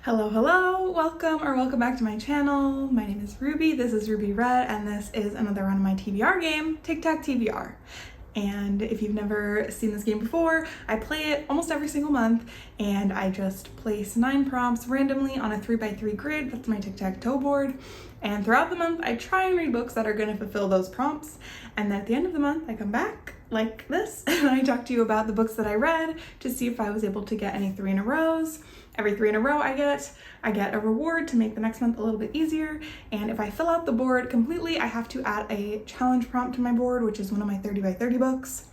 Hello, welcome back to my channel. My name is Ruby, this is Ruby Red, and this is another round of my TBR game, tic-tac-TBR. And if you've never seen this game before, I play it almost every single month, and I just place 9 prompts randomly on a 3x3 grid. That's my tic-tac-toe board. And throughout the month, I try and read books that are gonna fulfill those prompts. And then at the end of the month, I come back like this, and I talk to you about the books that I read to see if I was able to get any 3 in a rows. Every 3 in a row I get a reward to make the next month a little bit easier. And if I fill out the board completely, I have to add a challenge prompt to my board, which is one of my 30x30 books.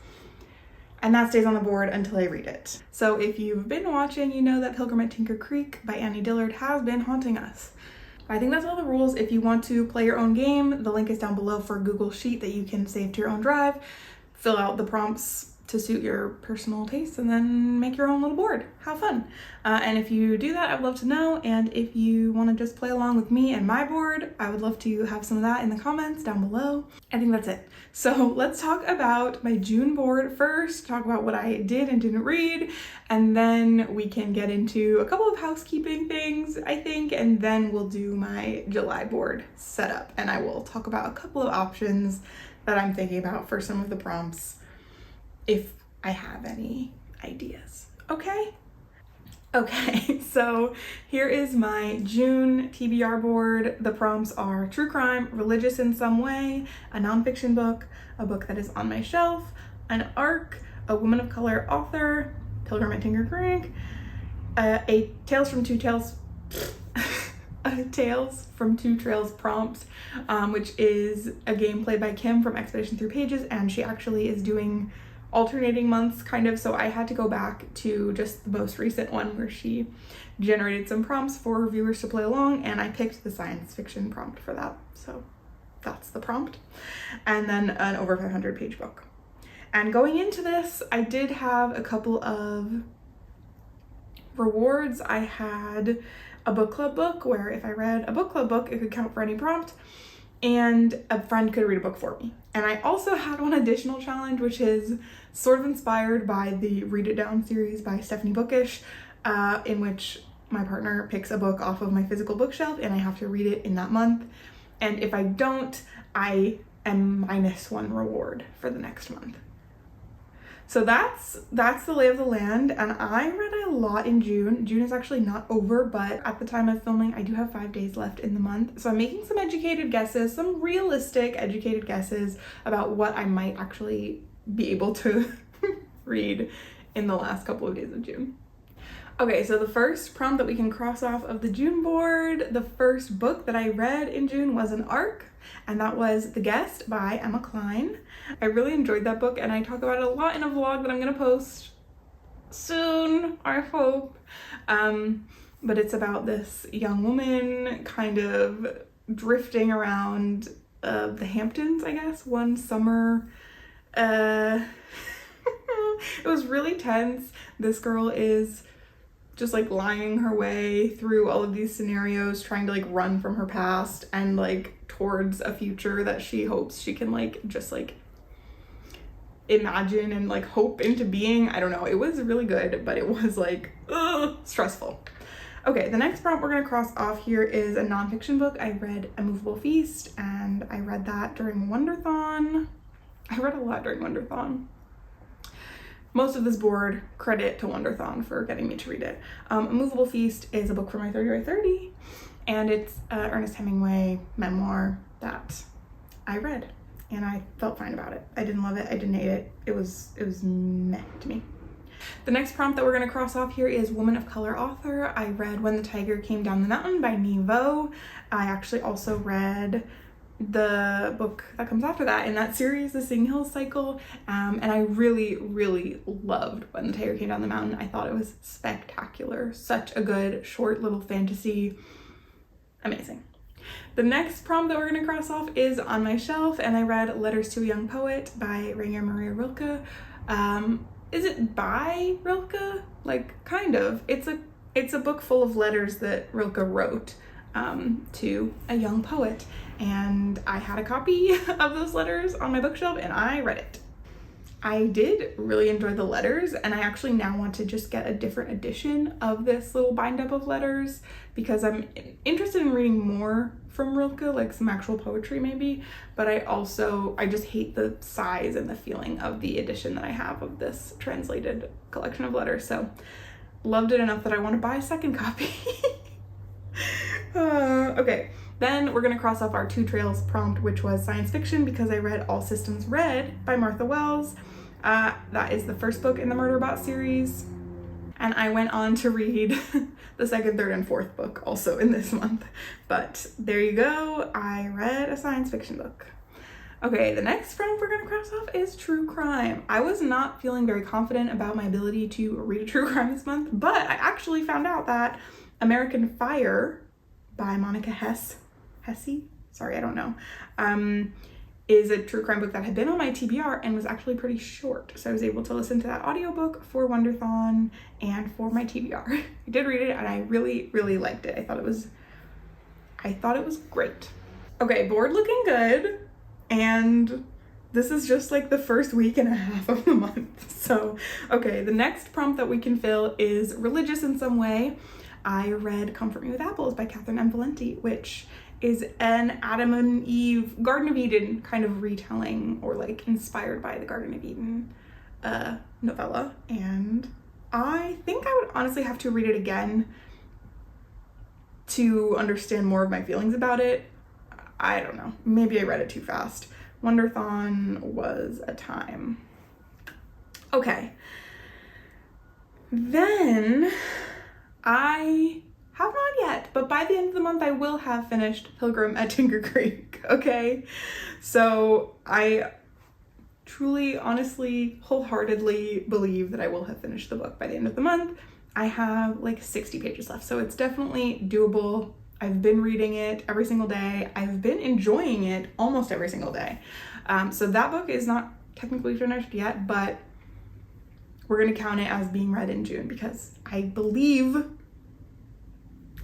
And that stays on the board until I read it. So if you've been watching, you know that Pilgrim at Tinker Creek by Annie Dillard has been haunting us. I think that's all the rules. If you want to play your own game, the link is down below for a Google Sheet that you can save to your own drive. Fill out the prompts to suit your personal tastes and then make your own little board. Have fun. And if you do that, I'd love to know. And if you want to just play along with me and my board, I would love to have some of that in the comments down below. I think that's it. So let's talk about my June board first, talk about what I did and didn't read, and then we can get into a couple of housekeeping things, I think, and then we'll do my July board setup, and I will talk about a couple of options that I'm thinking about for some of the prompts if I have any ideas. Okay, so here is my June TBR board. The prompts are true crime, religious in some way, a nonfiction book, a book that is on my shelf, an arc, a woman of color author, Pilgrim at Tinker Creek, a Tales from Two Trails prompt, which is a game played by Kim from Expedition Through Pages, and she actually is doing alternating months kind of, so I had to go back to just the most recent one where she generated some prompts for viewers to play along, and I picked the science fiction prompt for that, so that's the prompt. And then an over 500 page book. And going into this, I did have a couple of rewards. I had a book club book where if I read a book club book, it could count for any prompt, and a friend could read a book for me. And I also had one additional challenge, which is sort of inspired by the Read It Down series by Stephanie Bookish, in which my partner picks a book off of my physical bookshelf and I have to read it in that month. And if I don't, I am -1 reward for the next month. So that's the lay of the land, and I read a lot in June. June is actually not over, but at the time of filming, I do have 5 days left in the month. So I'm making some educated guesses, some realistic educated guesses about what I might actually be able to read in the last couple of days of June. Okay, so the first prompt that we can cross off of the June board, the first book that I read in June was an arc, and that was The Guest by Emma Cline. I really enjoyed that book, and I talk about it a lot in a vlog that I'm gonna post soon, I hope. But it's about this young woman kind of drifting around the Hamptons, I guess, one summer. It was really tense. This girl is just like lying her way through all of these scenarios, trying to like run from her past and like towards a future that she hopes she can like just like imagine and like hope into being. I don't know, it was really good, but it was like stressful. Okay, the next prompt we're gonna cross off here is a nonfiction book. I read A Movable Feast, and I read that during Wonderthon. I read a lot during Wonderthon. Most of this board, credit to Wonderthon for getting me to read it. A Movable Feast is a book for my 30x30, and it's an Ernest Hemingway memoir that I read, and I felt fine about it. I didn't love it, I didn't hate it. It was meh to me. The next prompt that we're gonna cross off here is Woman of Color author. I read When the Tiger Came Down the Mountain by Nevo. I actually also read the book that comes after that in that series, the Sing Hill cycle, and I really loved When the Tiger Came Down the Mountain. I thought it was spectacular. Such a good short little fantasy. Amazing. The next prompt that we're going to cross off is On My Shelf, and I read Letters to a Young Poet by Rainer Maria Rilke. Is it by Rilke? Like, kind of. It's a book full of letters that Rilke wrote to a young poet, and I had a copy of those letters on my bookshelf and I read it. I did really enjoy the letters, and I actually now want to just get a different edition of this little bind up of letters because I'm interested in reading more from Rilke, like some actual poetry maybe, but I just hate the size and the feeling of the edition that I have of this translated collection of letters, so loved it enough that I want to buy a second copy. Okay, then we're gonna cross off our 2 trails prompt, which was science fiction, because I read All Systems Red by Martha Wells. That is the first book in the Murderbot series. And I went on to read the 2nd, 3rd, and 4th book also in this month. But there you go, I read a science fiction book. Okay, the next prompt we're gonna cross off is true crime. I was not feeling very confident about my ability to read a true crime this month, but I actually found out that American Fire by Monica Hesse, sorry, I don't know, is a true crime book that had been on my TBR and was actually pretty short. So I was able to listen to that audiobook for Wonderthon and for my TBR. I did read it and I really, really liked it. I thought it was great. Okay, board looking good. And this is just like the first week and a half of the month. So, okay, the next prompt that we can fill is religious in some way. I read Comfort Me With Apples by Catherine M. Valenti, which is an Adam and Eve, Garden of Eden kind of retelling, or like inspired by the Garden of Eden novella. And I think I would honestly have to read it again to understand more of my feelings about it. I don't know, maybe I read it too fast. Wonderthon was a time. Okay. Then I have not yet, but by the end of the month I will have finished Pilgrim at Tinker Creek, okay? So I truly, honestly, wholeheartedly believe that I will have finished the book by the end of the month. I have like 60 pages left, so it's definitely doable. I've been reading it every single day. I've been enjoying it almost every single day. So that book is not technically finished yet, but we're gonna count it as being read in June because I believe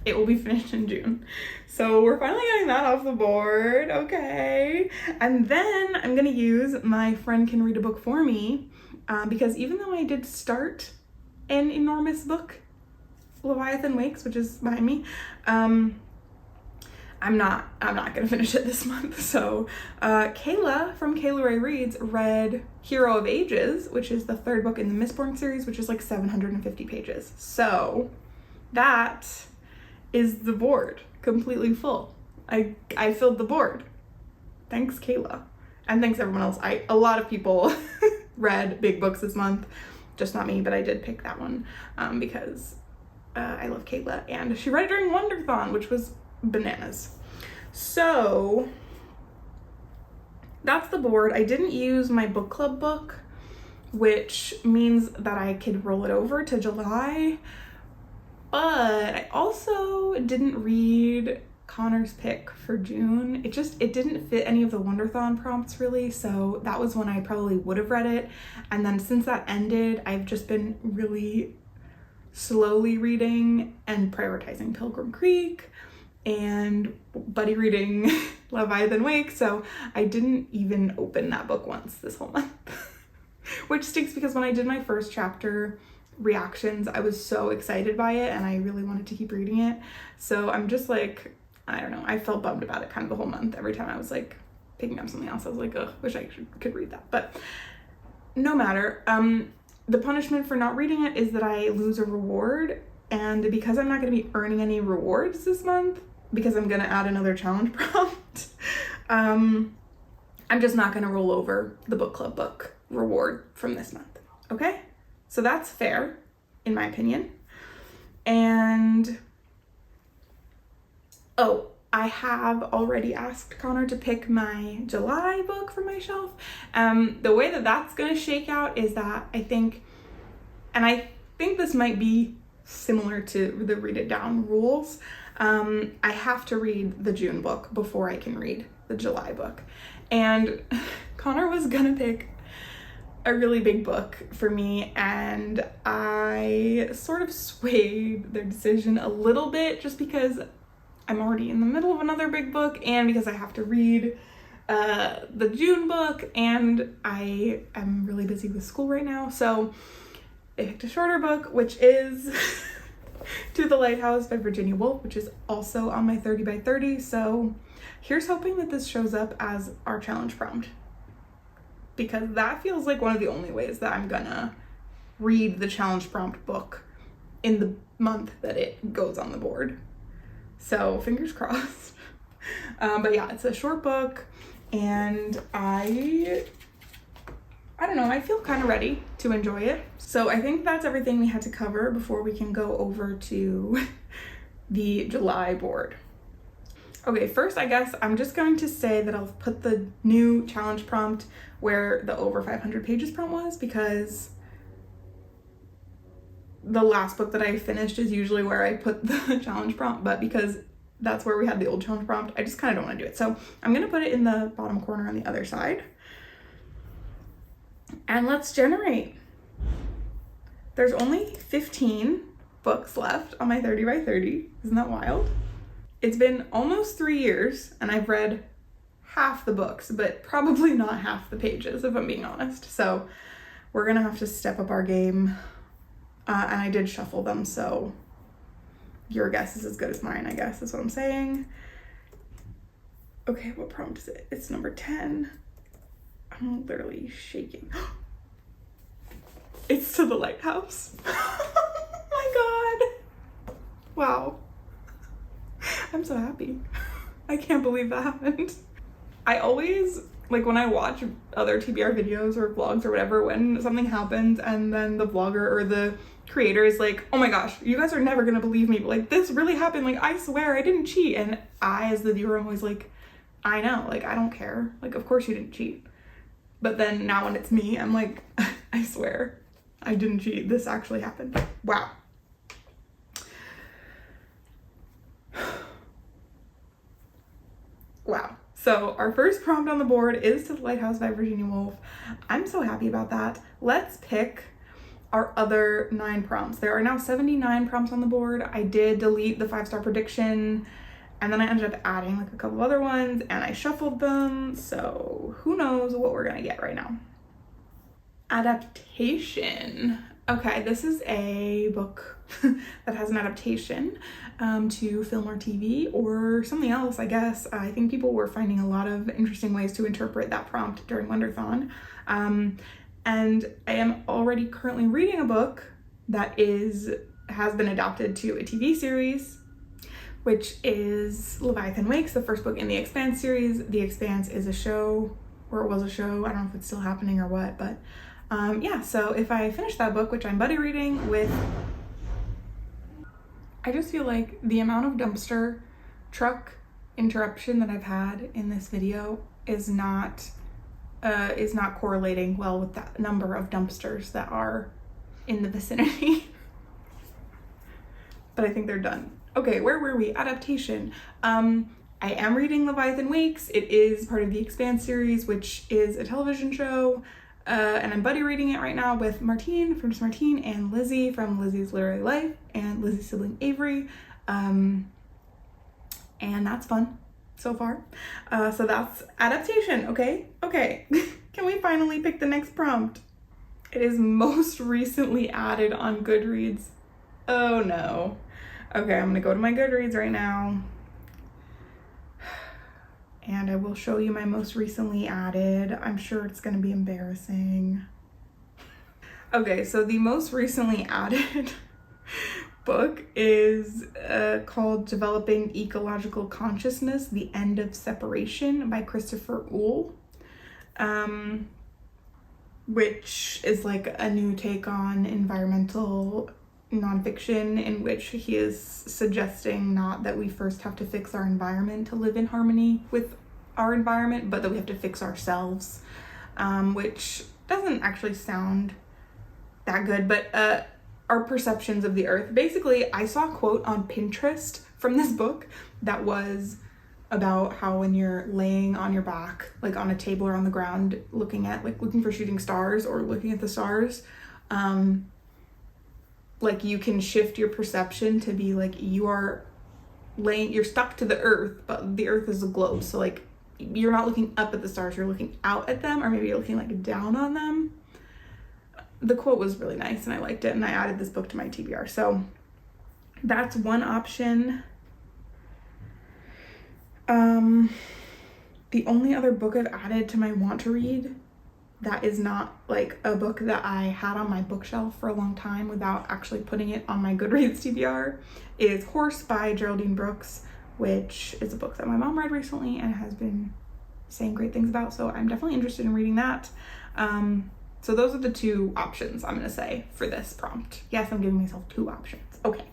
it will be finished in June. So we're finally getting that off the board, okay. And then I'm gonna use My Friend Can Read a Book For Me because even though I did start an enormous book, Leviathan Wakes, which is behind me, I'm not gonna finish it this month. So Kayla from Kayla Ray Reads read Hero of Ages, which is the 3rd book in the Mistborn series, which is like 750 pages. So that is the board completely full. I filled the board. Thanks, Kayla. And thanks everyone else. A lot of people read big books this month, just not me, but I did pick that one because I love Kayla, and she read it during Wonderthon, which was bananas. So that's the board. I didn't use my book club book, which means that I could roll it over to July, but I also didn't read Connor's pick for June. It didn't fit any of the Wonderthon prompts really, so that was when I probably would have read it. And then since that ended, I've just been really slowly reading and prioritizing Pilgrim Creek and buddy reading Leviathan Wake, so I didn't even open that book once this whole month. Which stinks because when I did my first chapter reactions, I was so excited by it and I really wanted to keep reading it. So I'm just like, I don't know, I felt bummed about it kind of the whole month. Every time I was like picking up something else, I was like, ugh, wish I could read that. But no matter. The punishment for not reading it is that I lose a reward, and because I'm not going to be earning any rewards this month, because I'm going to add another challenge prompt, I'm just not going to roll over the book club book reward from this month, okay? So that's fair, in my opinion. And, oh, I have already asked Connor to pick my July book from my shelf. The way that that's going to shake out is that I think this might be similar to the read it down rules. I have to read the June book before I can read the July book. And Connor was gonna pick a really big book for me, and I sort of swayed their decision a little bit just because I'm already in the middle of another big book and because I have to read the June book, and I am really busy with school right now, so I picked a shorter book, which is To the Lighthouse by Virginia Woolf, which is also on my 30 by 30. So here's hoping that this shows up as our challenge prompt, because that feels like one of the only ways that I'm gonna read the challenge prompt book in the month that it goes on the board. So fingers crossed. But yeah, it's a short book, and I don't know, I feel kind of ready to enjoy it. So I think that's everything we had to cover before we can go over to the July board. Okay, first I guess I'm just going to say that I'll put the new challenge prompt where the over 500 pages prompt was, because the last book that I finished is usually where I put the challenge prompt, but because that's where we had the old challenge prompt, I just kind of don't want to do it. So I'm going to put it in the bottom corner on the other side. And let's generate. There's only 15 books left on my 30 by 30. Isn't that wild? It's been almost 3 years and I've read half the books, but probably not half the pages, if I'm being honest. So we're gonna have to step up our game. And I did shuffle them, so your guess is as good as mine, I guess, is what I'm saying. Okay, what prompt is it? It's number 10. I'm literally shaking. It's To the Lighthouse. Oh my god. Wow. I'm so happy. I can't believe that happened. I always, like, when I watch other TBR videos or vlogs or whatever, when something happens and then the vlogger or the creator is like, oh my gosh, you guys are never gonna believe me, but like, this really happened, like, I swear I didn't cheat. And I, as the viewer, am always like, I know, like, I don't care, like, of course you didn't cheat. But then now when it's me, I'm like, I swear I didn't cheat, this actually happened. Wow. Wow. So our first prompt on the board is To the Lighthouse by Virginia Woolf. I'm so happy about that. Let's pick our other 9 prompts. There are now 79 prompts on the board. I did delete the 5-star prediction, and then I ended up adding like a couple other ones, and I shuffled them. So who knows what we're gonna get right now. Adaptation. Okay, this is a book that has an adaptation to film or TV or something else, I guess. I think people were finding a lot of interesting ways to interpret that prompt during Wonderthon. And I am already currently reading a book that has been adapted to a TV series, which is Leviathan Wakes, the first book in the Expanse series. The Expanse is a show, or it was a show. I don't know if it's still happening or what, but yeah, so if I finish that book, which I'm buddy reading with, I just feel like the amount of dumpster truck interruption that I've had in this video is not correlating well with that number of dumpsters that are in the vicinity. But I think they're done. Okay, where were we? Adaptation. I am reading Leviathan Wakes. It is part of the Expanse series, which is a television show. And I'm buddy reading it right now with Martine from Just Martine and Lizzie from Lizzie's Literary Life and Lizzie's sibling Avery. And that's fun so far. So that's adaptation, okay? Okay, can we finally pick the next prompt? It is most recently added on Goodreads. Oh no. Okay, I'm gonna go to my Goodreads right now. And I will show you my most recently added. I'm sure it's gonna be embarrassing. Okay, so the most recently added book is called Developing Ecological Consciousness, The End of Separation by Christopher Uhl, which is like a new take on environmental nonfiction, in which he is suggesting not that we first have to fix our environment to live in harmony with our environment, but that we have to fix ourselves, which doesn't actually sound that good, but our perceptions of the earth. Basically, I saw a quote on Pinterest from this book that was about how when you're laying on your back, like on a table or on the ground, looking for shooting stars or looking at the stars, like you can shift your perception to be like you're stuck to the earth, but the earth is a globe. So like you're not looking up at the stars, you're looking out at them, or maybe you're looking like down on them. The quote was really nice and I liked it, and I added this book to my TBR. So that's one option. The only other book I've added to my want to read that is not like a book that I had on my bookshelf for a long time without actually putting it on my Goodreads TBR is Horse by Geraldine Brooks, which is a book that my mom read recently and has been saying great things about, so I'm definitely interested in reading that. So those are the two options I'm gonna say for this prompt. Yes, I'm giving myself two options. Okay.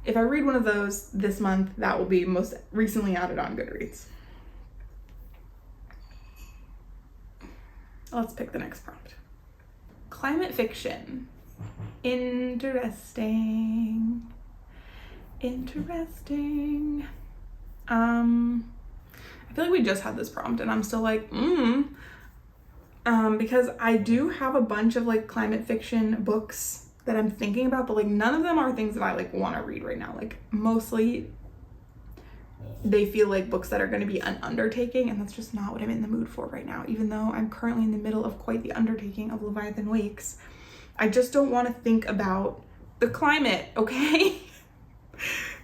If I read one of those this month, that will be most recently added on Goodreads. Let's pick the next prompt. Climate fiction. Interesting. Interesting. I feel like we just had this prompt and I'm still like, because I do have a bunch of like climate fiction books that I'm thinking about, but like none of them are things that I like want to read right now. Like mostly they feel like books that are going to be an undertaking, and that's just not what I'm in the mood for right now. Even though I'm currently in the middle of quite the undertaking of Leviathan Wakes, I just don't want to think about the climate, okay?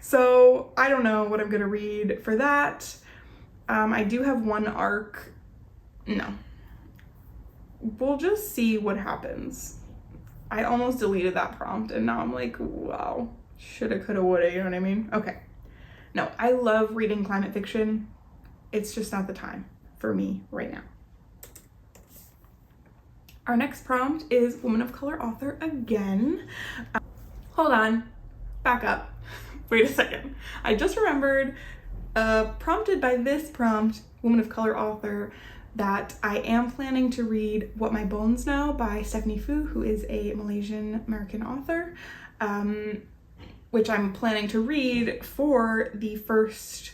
So I don't know what I'm going to read for that. I do have one arc. No. We'll just see what happens. I almost deleted that prompt and now I'm like, wow, shoulda, coulda, woulda, you know what I mean? Okay. No, I love reading climate fiction. It's just not the time for me right now. Our next prompt is woman of color author again. Hold on, back up. Wait a second. I just remembered, prompted by this prompt, woman of color author, that I am planning to read What My Bones Know by Stephanie Fu, who is a Malaysian American author, which I'm planning to read for the first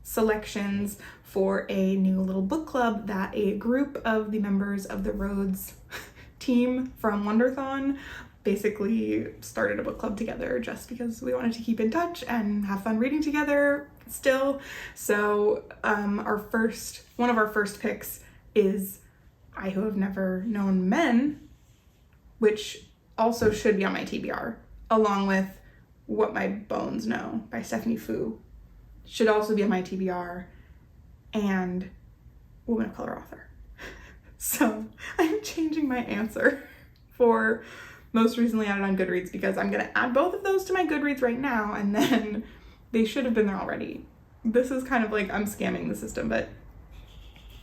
selections for a new little book club that a group of the members of the Rhodes team from Wonderthon basically started a book club together just because we wanted to keep in touch and have fun reading together still. So one of our first picks is I Who Have Never Known Men, which also should be on my TBR, along with What My Bones Know by Stephanie Fu, should also be on my TBR, and woman of color author. So I'm changing my answer for most recently added on Goodreads because I'm gonna add both of those to my Goodreads right now, and then they should have been there already. This is kind of like I'm scamming the system, but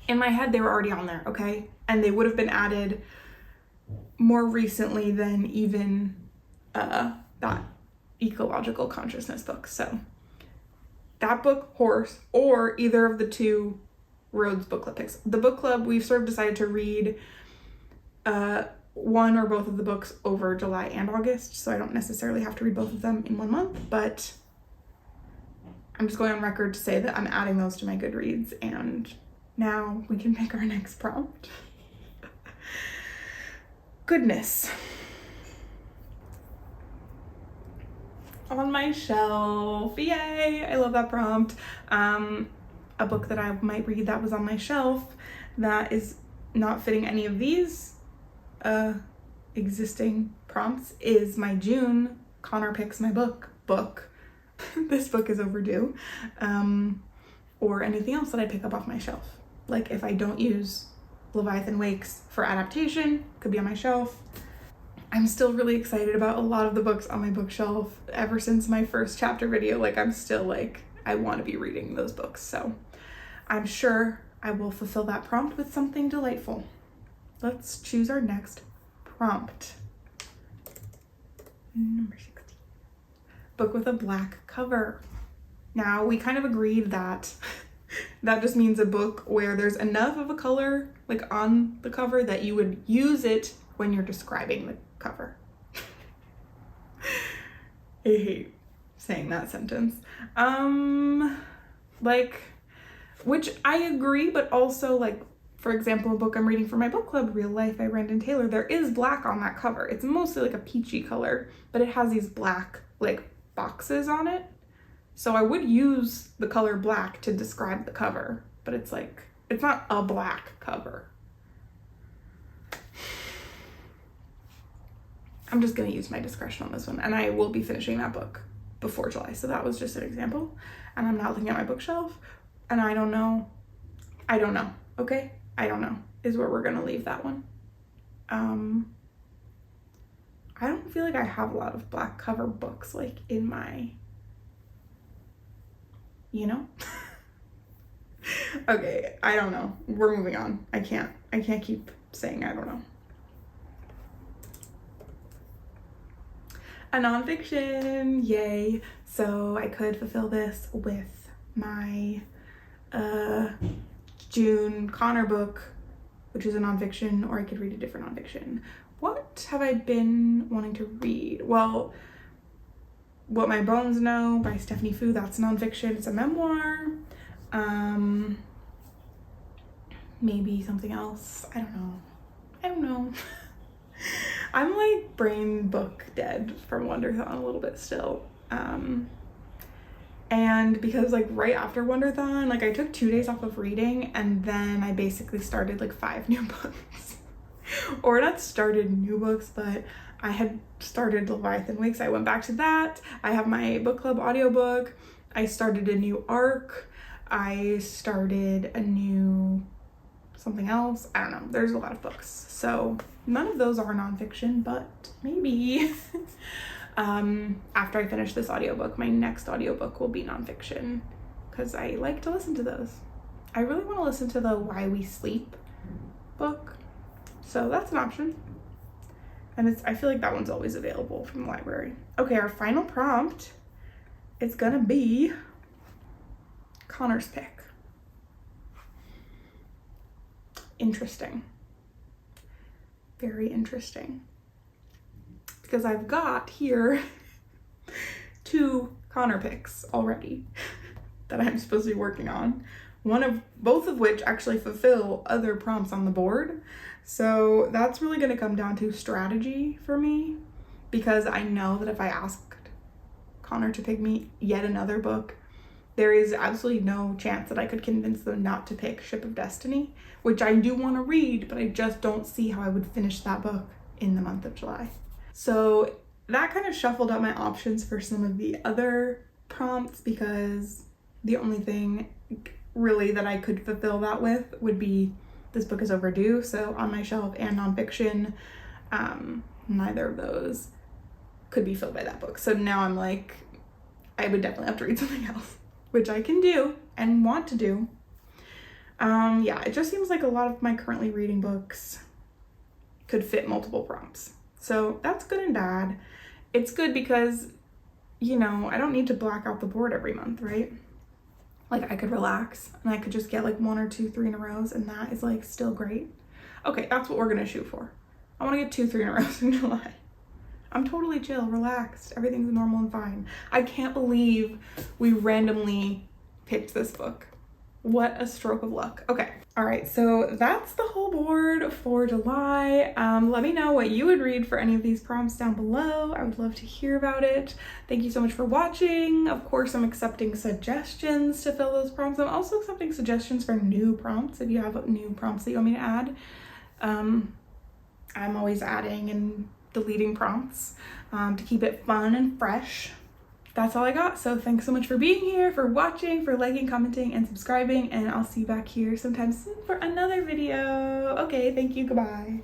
in my head they were already on there, okay? And they would have been added more recently than even that ecological consciousness book. So that book, Horse, or either of the two Rhodes book club picks. The book club, we've sort of decided to read one or both of the books over July and August, so I don't necessarily have to read both of them in 1 month, but I'm just going on record to say that I'm adding those to my Goodreads, and now we can pick our next prompt. Goodness. On my shelf, yay, I love that prompt. A book that I might read that was on my shelf that is not fitting any of these existing prompts is my June Connor Picks My Book. This book is overdue, or anything else that I pick up off my shelf. Like if I don't use Leviathan Wakes for adaptation, could be on my shelf. I'm still really excited about a lot of the books on my bookshelf ever since my first chapter video. Like I'm still like, I want to be reading those books. So I'm sure I will fulfill that prompt with something delightful. Let's choose our next prompt. Number 16. Book with a black cover. Now we kind of agreed that that just means a book where there's enough of a color like on the cover that you would use it when you're describing the cover. I hate saying that sentence. Which I agree, but also like, for example, a book I'm reading for my book club, Real Life by Brandon Taylor, there is black on that cover. It's mostly like a peachy color, but it has these black like boxes on it. So I would use the color black to describe the cover, but it's like, it's not a black cover. I'm just gonna use my discretion on this one, and I will be finishing that book before July. So that was just an example. And I'm not looking at my bookshelf, and I don't know, okay? I don't know is where we're gonna leave that one. I don't feel like I have a lot of black cover books like in my, you know? Okay, I don't know. We're moving on. I can't keep saying I don't know. A nonfiction, yay. So I could fulfill this with my June Connor book, which is a nonfiction, or I could read a different nonfiction. What have I been wanting to read? Well, What My Bones Know by Stephanie Fu, that's nonfiction. It's a memoir. Maybe something else. I don't know. I'm like brain book dead from Wonderthon a little bit still. And because like right after Wonderthon, like I took 2 days off of reading, and then I basically started like 5 new books. Or not started new books, but I had started Leviathan Wakes. I went back to that. I have my book club audiobook. I started a new arc. I started a new something else. I don't know. There's a lot of books. So none of those are nonfiction, but maybe. After I finish this audiobook, my next audiobook will be nonfiction, because I like to listen to those. I really want to listen to the Why We Sleep book. So that's an option. And I feel like that one's always available from the library. Okay, our final prompt is gonna be Connor's pick. Interesting. Very interesting. Because I've got here 2 Connor picks already that I'm supposed to be working on. Both of which actually fulfill other prompts on the board. So that's really going to come down to strategy for me, because I know that if I asked Connor to pick me yet another book, there is absolutely no chance that I could convince them not to pick Ship of Destiny, which I do want to read, but I just don't see how I would finish that book in the month of July. So that kind of shuffled up my options for some of the other prompts, because the only thing really that I could fulfill that with would be this book is overdue. So On My Shelf and nonfiction, neither of those could be filled by that book. So now I'm like, I would definitely have to read something else, which I can do and want to do. Yeah, it just seems like a lot of my currently reading books could fit multiple prompts. So that's good and bad. It's good because, you know, I don't need to black out the board every month, right? Like I could relax and I could just get like 1 or 2, 3 in a row, and that is like still great. Okay, that's what we're gonna shoot for. I wanna get 2, 3 in a row in July. I'm totally chill, relaxed. Everything's normal and fine. I can't believe we randomly picked this book. What a stroke of luck. Okay. All right. So that's the whole board for July. Let me know what you would read for any of these prompts down below. I would love to hear about it. Thank you so much for watching. Of course, I'm accepting suggestions to fill those prompts. I'm also accepting suggestions for new prompts. If you have new prompts that you want me to add, I'm always adding and deleting prompts to keep it fun and fresh. That's all I got. So thanks so much for being here, for watching, for liking, commenting, and subscribing, and I'll see you back here sometime soon for another video. Okay, thank you, goodbye.